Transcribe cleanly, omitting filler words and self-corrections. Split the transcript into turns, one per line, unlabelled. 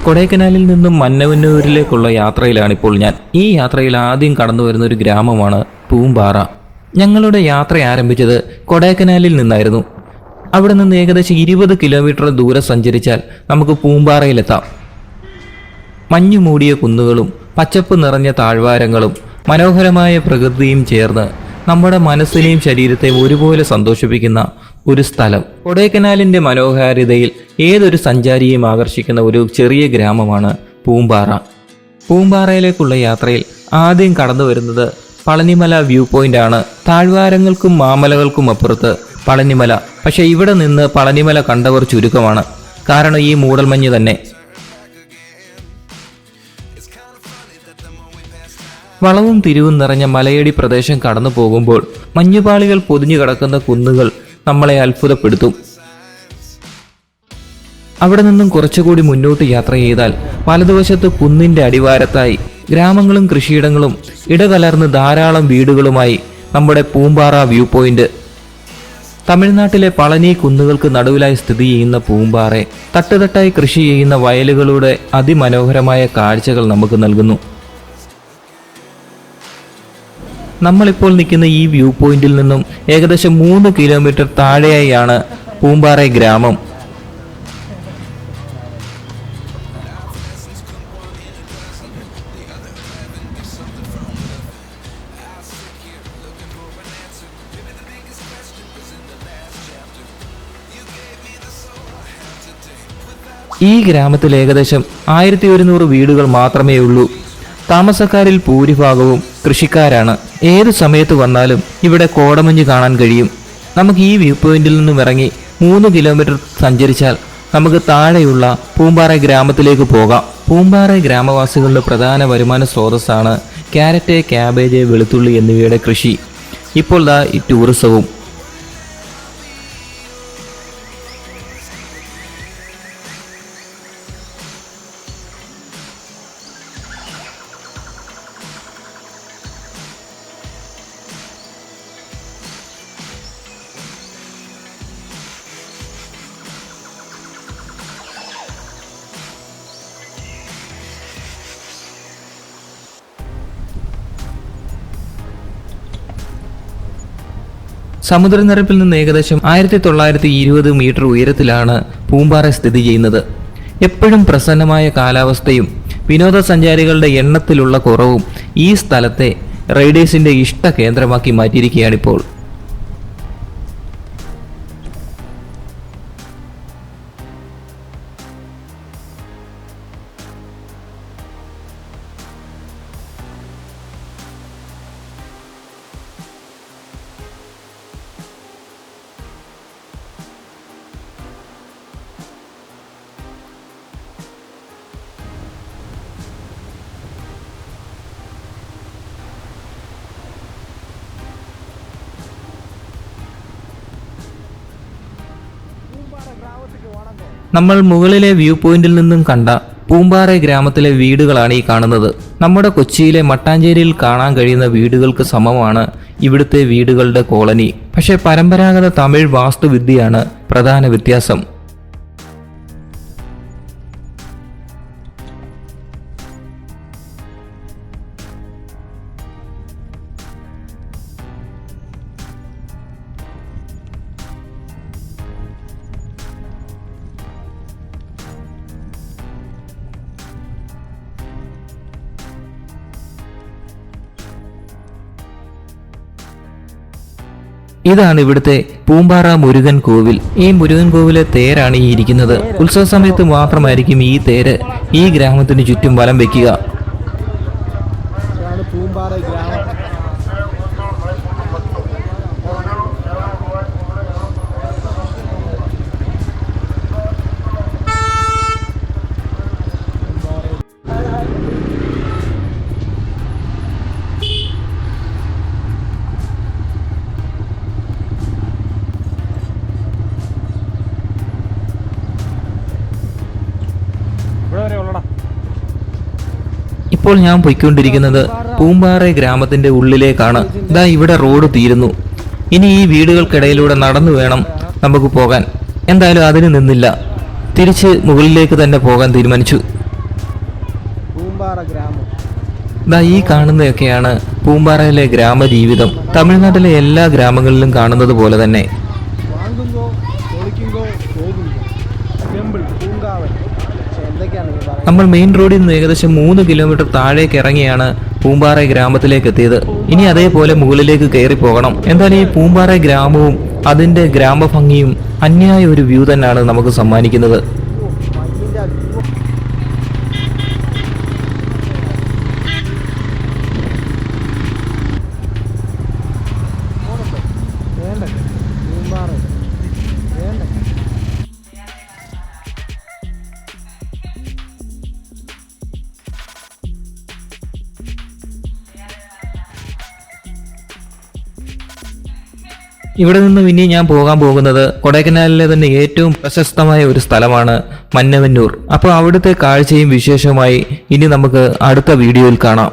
കൊടൈക്കനാലിൽ നിന്നും മന്നവന്നൂരിലേക്കുള്ള യാത്രയിലാണിപ്പോൾ ഞാൻ. ഈ യാത്രയിൽ ആദ്യം കടന്നു വരുന്ന ഒരു ഗ്രാമമാണ് പൂമ്പാറ. ഞങ്ങളുടെ യാത്ര ആരംഭിച്ചത് കൊടൈക്കനാലിൽ നിന്നായിരുന്നു. അവിടെ നിന്ന് ഏകദേശം 20 കിലോമീറ്റർ ദൂരം സഞ്ചരിച്ചാൽ നമുക്ക് പൂമ്പാറയിലെത്താം. മഞ്ഞു മൂടിയ കുന്നുകളും പച്ചപ്പ് നിറഞ്ഞ താഴ്വാരങ്ങളും മനോഹരമായ പ്രകൃതിയും ചേർന്ന് നമ്മുടെ മനസ്സിനെയും ശരീരത്തെയും ഒരുപോലെ സന്തോഷിപ്പിക്കുന്ന ഒരു സ്ഥലം. കൊടൈക്കനാലിൻ്റെ മനോഹാരിതയിൽ ഏതൊരു സഞ്ചാരിയെയും ആകർഷിക്കുന്ന ഒരു ചെറിയ ഗ്രാമമാണ് പൂമ്പാറ. പൂമ്പാറയിലേക്കുള്ള യാത്രയിൽ ആദ്യം കടന്നു വരുന്നത് പളനിമല വ്യൂ പോയിന്റ് ആണ്. താഴ്വാരങ്ങൾക്കും മാമലകൾക്കും അപ്പുറത്ത് പളനിമല. പക്ഷേ ഇവിടെ നിന്ന് പളനിമല കണ്ടവർ ചുരുക്കമാണ്. കാരണം ഈ മൂടൽമഞ്ഞ് തന്നെ. വളവും തിരിവും നിറഞ്ഞ മലയടി പ്രദേശം കടന്നു പോകുമ്പോൾ മഞ്ഞുപാളികൾ പൊതിഞ്ഞു കിടക്കുന്ന കുന്നുകൾ നമ്മളെ അത്ഭുതപ്പെടുത്തും. അവിടെ നിന്നും കുറച്ചുകൂടി മുന്നോട്ട് യാത്ര ചെയ്താൽ വലതുവശത്ത് കുന്നിൻ്റെ അടിവാരത്തായി ഗ്രാമങ്ങളും കൃഷിയിടങ്ങളും ഇടകലർന്ന് ധാരാളം വീടുകളുമായി നമ്മുടെ പൂമ്പാറ വ്യൂ പോയിന്റ്. തമിഴ്നാട്ടിലെ പളനി കുന്നുകൾക്ക് നടുവിലായി സ്ഥിതി ചെയ്യുന്ന പൂമ്പാറ തട്ടുതട്ടായി കൃഷി ചെയ്യുന്ന വയലുകളുടെ അതിമനോഹരമായ കാഴ്ചകൾ നമുക്ക് നൽകുന്നു. നമ്മളിപ്പോൾ നിൽക്കുന്ന ഈ വ്യൂ പോയിന്റിൽ നിന്നും ഏകദേശം 3 കിലോമീറ്റർ താഴെയായാണ് പൂമ്പാറ ഗ്രാമം. ഈ ഗ്രാമത്തിൽ ഏകദേശം 1100 വീടുകൾ മാത്രമേ ഉള്ളൂ. താമസക്കാരിൽ ഭൂരിഭാഗവും കൃഷിക്കാരാണ്. ഏത് സമയത്ത് വന്നാലും ഇവിടെ കോടമഞ്ഞ് കാണാൻ കഴിയും. നമുക്ക് ഈ വ്യൂ പോയിന്റിൽ നിന്നും ഇറങ്ങി 3 കിലോമീറ്റർ സഞ്ചരിച്ചാൽ നമുക്ക് താഴെയുള്ള പൂമ്പാറ ഗ്രാമത്തിലേക്ക് പോകാം. പൂമ്പാറ ഗ്രാമവാസികളുടെ പ്രധാന വരുമാന സ്രോതസ്സാണ് ക്യാരറ്റ്, ക്യാബേജ്, വെളുത്തുള്ളി എന്നിവയുടെ കൃഷി. ഇപ്പോൾ ഈ ടൂറിസവും. സമുദ്രനിരപ്പിൽ നിന്ന് ഏകദേശം 1920 മീറ്റർ ഉയരത്തിലാണ് പൂമ്പാറ സ്ഥിതി ചെയ്യുന്നത്. എപ്പോഴും പ്രസന്നമായ കാലാവസ്ഥയും വിനോദസഞ്ചാരികളുടെ എണ്ണത്തിലുള്ള കുറവും ഈ സ്ഥലത്തെ റൈഡേഴ്സിന്റെ ഇഷ്ട കേന്ദ്രമാക്കി മാറ്റിയിരിക്കുകയാണിപ്പോൾ. നമ്മൾ മുകളിലെ വ്യൂ പോയിന്റിൽ നിന്നും കണ്ട പൂമ്പാറ ഗ്രാമത്തിലെ വീടുകളാണ് ഈ കാണുന്നത്. നമ്മുടെ കൊച്ചിയിലെ മട്ടാഞ്ചേരിയിൽ കാണാൻ കഴിയുന്ന വീടുകൾക്ക് സമമാണ് ഇവിടുത്തെ വീടുകളുടെ കോളനി. പക്ഷേ പരമ്പരാഗത തമിഴ് വാസ്തുവിദ്യയാണ് പ്രധാന വ്യത്യാസം. ഇതാണ് ഇവിടുത്തെ പൂമ്പാറ മുരുകൻ കോവിൽ. ഈ മുരുകൻ കോവിലെ തേരാണ് ഈ ഇരിക്കുന്നത്. ഉത്സവ സമയത്ത് മാത്രമായിരിക്കും ഈ തേര് ഈ ഗ്രാമത്തിന് ചുറ്റും വലം വെക്കുക. ഇപ്പോൾ ഞാൻ പോയിക്കൊണ്ടിരിക്കുന്നത് പൂമ്പാറ ഗ്രാമത്തിന്റെ ഉള്ളിലേക്കാണ്. ഇതാ ഇവിടെ റോഡ് തീരുന്നു. ഇനി ഈ വീടുകൾക്കിടയിലൂടെ നടന്നു വേണം നമുക്ക് പോകാൻ. എന്തായാലും അതിന് നിന്നില്ല, തിരിച്ച് മുകളിലേക്ക് തന്നെ പോകാൻ തീരുമാനിച്ചു.
പൂമ്പാറ ഗ്രാമം.
ദാ ഈ കാണുന്നതൊക്കെയാണ് പൂമ്പാറയിലെ ഗ്രാമജീവിതം. തമിഴ്നാട്ടിലെ എല്ലാ ഗ്രാമങ്ങളിലും കാണുന്നത് പോലെ തന്നെ.
വാങ്ങുങ്കോ പൊളിക്കുങ്കോ പോകുങ്കോ ടെമ്പിൾ പൂങ്കാവൻ. എന്തൊക്കെയാണ് ഈ പറയുന്നത്?
നമ്മൾ മെയിൻ റോഡിൽ നിന്ന് ഏകദേശം 3 കിലോമീറ്റർ താഴേക്ക് ഇറങ്ങിയാണ് പൂമ്പാറ ഗ്രാമത്തിലേക്ക് എത്തിയത്. ഇനി അതേപോലെ മുകളിലേക്ക് കയറി പോകണം. എന്തായാലും ഈ പൂമ്പാറ ഗ്രാമവും അതിന്റെ ഗ്രാമഭംഗിയും അന്യായ ഒരു വ്യൂ തന്നെയാണ് നമുക്ക് സമ്മാനിക്കുന്നത്. ഇവിടെ നിന്ന് ഇനി ഞാൻ പോകാൻ പോകുന്നത് കൊടൈക്കനാലിലെ തന്നെ ഏറ്റവും പ്രശസ്തമായ ഒരു സ്ഥലമാണ് മന്നവന്നൂർ. അപ്പോൾ അവിടുത്തെ കാഴ്ചയും വിശേഷമായി ഇനി നമുക്ക് അടുത്ത വീഡിയോയിൽ കാണാം.